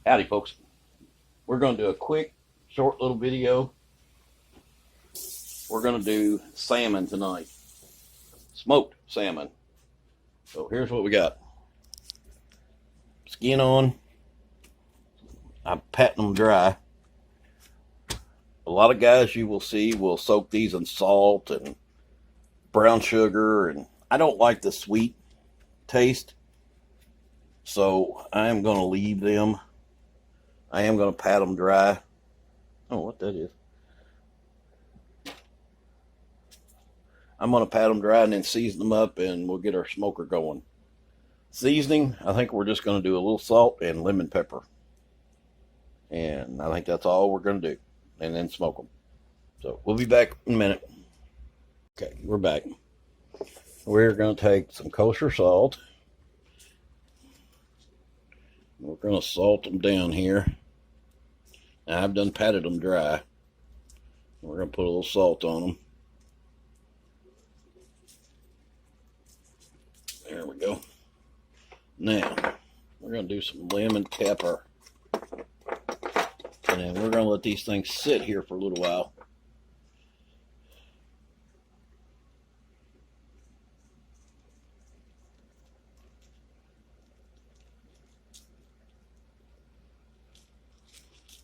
Howdy folks, we're going to do a quick short little video. We're going to do salmon tonight, smoked salmon. So here's what we got. Skin on, I'm patting them dry. A lot of guys you will see will soak these in salt and brown sugar, and I don't like the sweet taste, so I am going to leave them. I am going to pat them dry. Oh, what that is. I'm going to pat them dry and then season them up, and we'll get our smoker going. Seasoning, I think we're just going to do a little salt and lemon pepper. And I think that's all we're going to do. And then smoke them. So we'll be back in a minute. Okay, we're back. We're going to take some kosher salt. We're going to salt them down here. Now, I've done patted them dry. We're going to put a little salt on them. There we go. Now, we're going to do some lemon pepper. And then we're going to let these things sit here for a little while.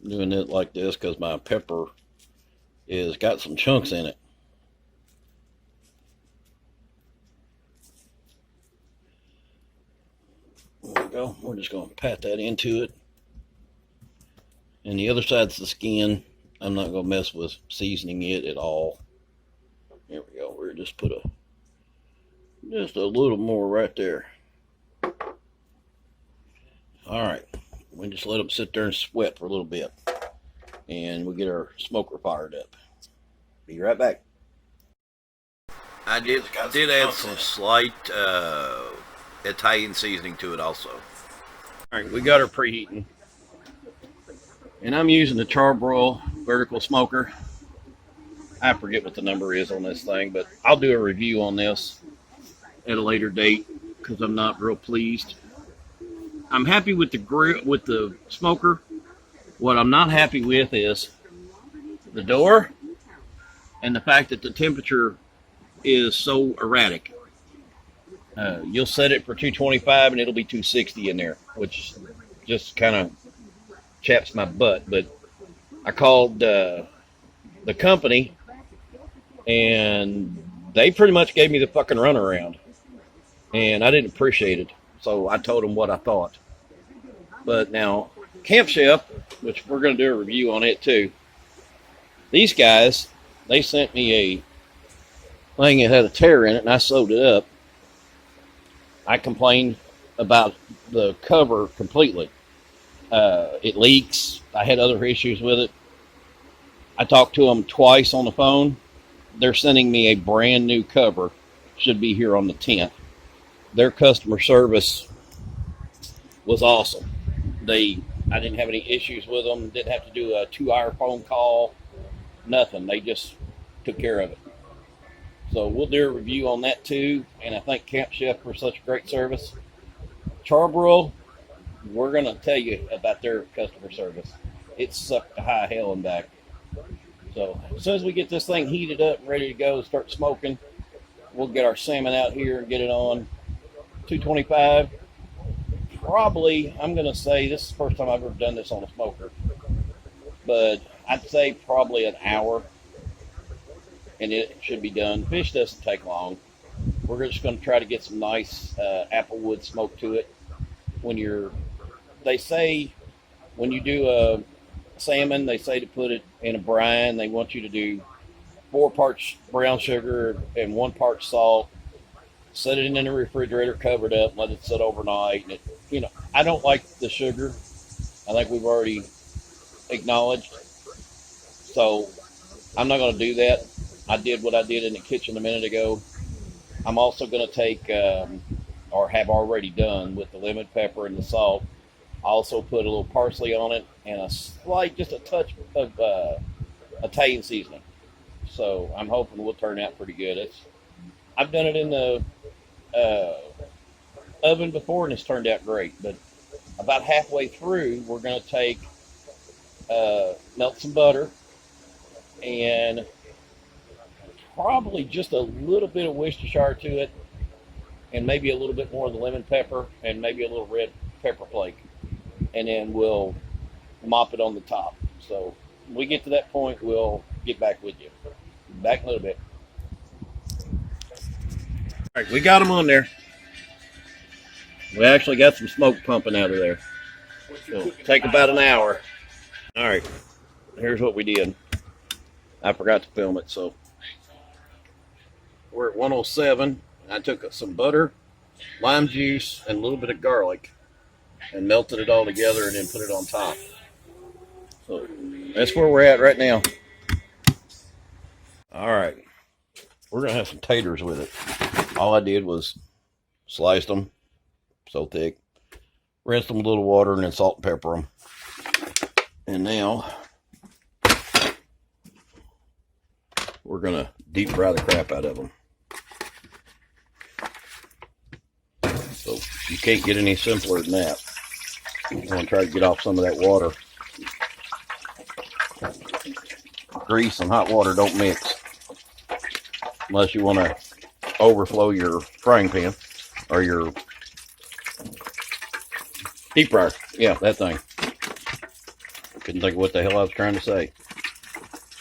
I'm doing it like this because my pepper is got some chunks in it. There we go. We're just going to pat that into it. And the other side's the skin. I'm not going to mess with seasoning it at all. There we go. We're just put just a little more right there. All right. We just let them sit there and sweat for a little bit. And we'll get our smoker fired up. Be right back. I did add some slight Italian seasoning to it also. All right, we got her preheating. And I'm using the char-broil vertical smoker. I forget what the number is on this thing, but I'll do a review on this at a later date because I'm not real pleased. I'm happy with the grill, with the smoker. What I'm not happy with is the door and the fact that the temperature is so erratic. You'll set it for 225 and it'll be 260 in there, which just kind of chaps my butt. But I called the company and they pretty much gave me the fucking runaround, and I didn't appreciate it. So I told them what I thought. But now, Camp Chef, which we're going to do a review on it too. These guys, they sent me a thing that had a tear in it, and I sewed it up. I complained about the cover completely. It leaks. I had other issues with it. I talked to them twice on the phone. They're sending me a brand new cover. Should be here on the 10th. Their customer service was awesome. I didn't have any issues with them. Didn't have to do a 2-hour phone call. Nothing. They just took care of it. So we'll do a review on that too. And I thank Camp Chef for such great service. Char-broil, we're going to tell you about their customer service. It sucked to high hell and back. So as soon as we get this thing heated up and ready to go, start smoking, we'll get our salmon out here and get it on 225. Probably, I'm going to say, this is the first time I've ever done this on a smoker, but I'd say probably an hour, and it should be done. Fish doesn't take long. We're just going to try to get some nice applewood smoke to it. They say when you do a salmon, they say to put it in a brine. They want you to do 4 parts brown sugar and 1 part salt. Set it in the refrigerator, cover it up, let it sit overnight. And I don't like the sugar. I think we've already acknowledged. So I'm not going to do that. I did what I did in the kitchen a minute ago. I'm also going to take, or have already done with the lemon pepper and the salt. I also put a little parsley on it and just a touch of Italian seasoning. So I'm hoping it will turn out pretty good. I've done it in the oven before and it's turned out great, but about halfway through, we're going to take melt some butter and probably just a little bit of Worcestershire to it, and maybe a little bit more of the lemon pepper, and maybe a little red pepper flake, and then we'll mop it on the top. So when we get to that point, we'll get back with you. Back in a little bit. All right, we got them on there. We actually got some smoke pumping out of there. It'll take about an hour. All right, here's what we did. I forgot to film it, so we're at 107. I took some butter, lime juice, and a little bit of garlic and melted it all together and then put it on top. So that's where we're at right now. All right, we're gonna have some taters with it. All I did was sliced them so thick, rinsed them with a little water, and then salt and pepper them. And now we're gonna deep fry the crap out of them. So you can't get any simpler than that. I'm gonna try to get off some of that water. Grease and hot water don't mix unless you want to overflow your frying pan or your deep fryer. Yeah, that thing. I couldn't think of what the hell I was trying to say.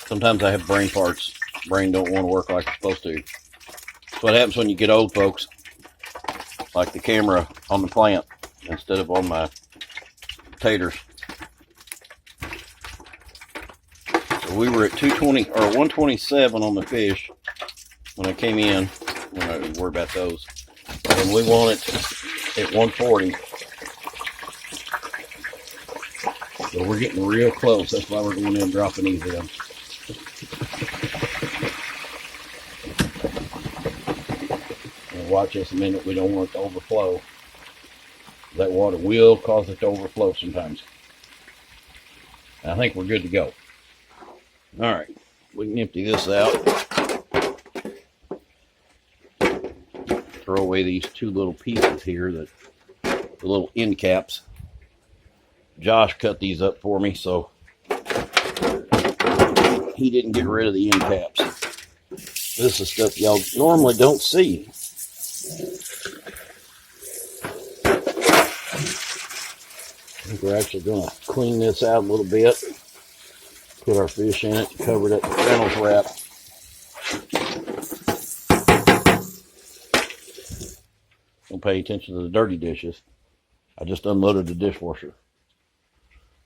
Sometimes I have brain farts. Brain don't want to work like it's supposed to. That's what happens when you get old, folks. Like the camera on the plant instead of on my taters. So we were at 220 or 127 on the fish when I came in. We're not going to worry about those. And we want it at 140. So we're getting real close. That's why we're going in and dropping these in. And watch this a minute. We don't want it to overflow. That water will cause it to overflow sometimes. I think we're good to go. All right, we can empty this out. Throw away these two little pieces here, the little end caps. Josh cut these up for me, so he didn't get rid of the end caps. This is stuff y'all normally don't see. I think we're actually going to clean this out a little bit. Put our fish in it, cover it up with Reynolds wrap. Don't pay attention to the dirty dishes. I just unloaded the dishwasher.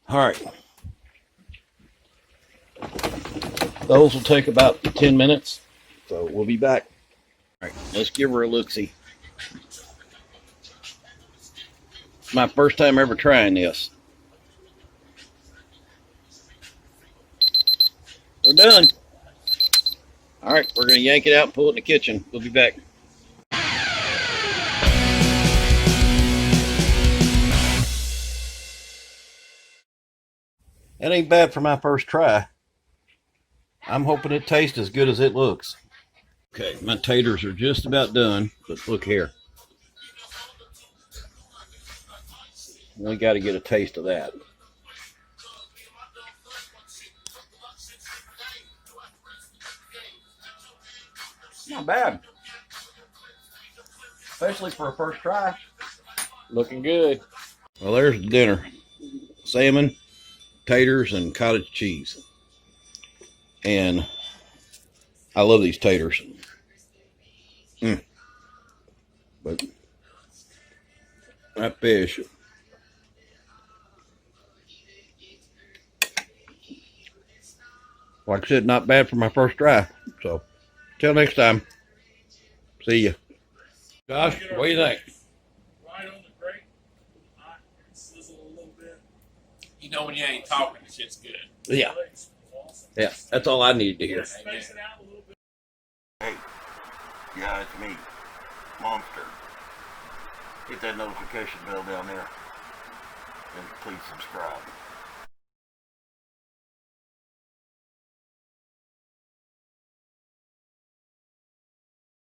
All right. Those will take about 10 minutes, so we'll be back. All right, let's give her a look-see. It's my first time ever trying this. We're done. All right, we're going to yank it out and pull it in the kitchen. We'll be back. That ain't bad for my first try. I'm hoping it tastes as good as it looks. Okay, my taters are just about done, but look here. We got to get a taste of that. Not bad. Especially for a first try. Looking good. Well, there's the dinner. Salmon, taters, and cottage cheese. And I love these taters. But that fish. Like I said, not bad for my first try. So, till next time. See ya. Josh, what do you think? Right on the grate. Hot, sizzle a little bit. You know when you ain't talking, the shit's good. Yeah. Yeah, that's all I needed to hear. Space it out a little bit. Hey, yeah, it's me, Monster. Hit that notification bell down there, and please subscribe.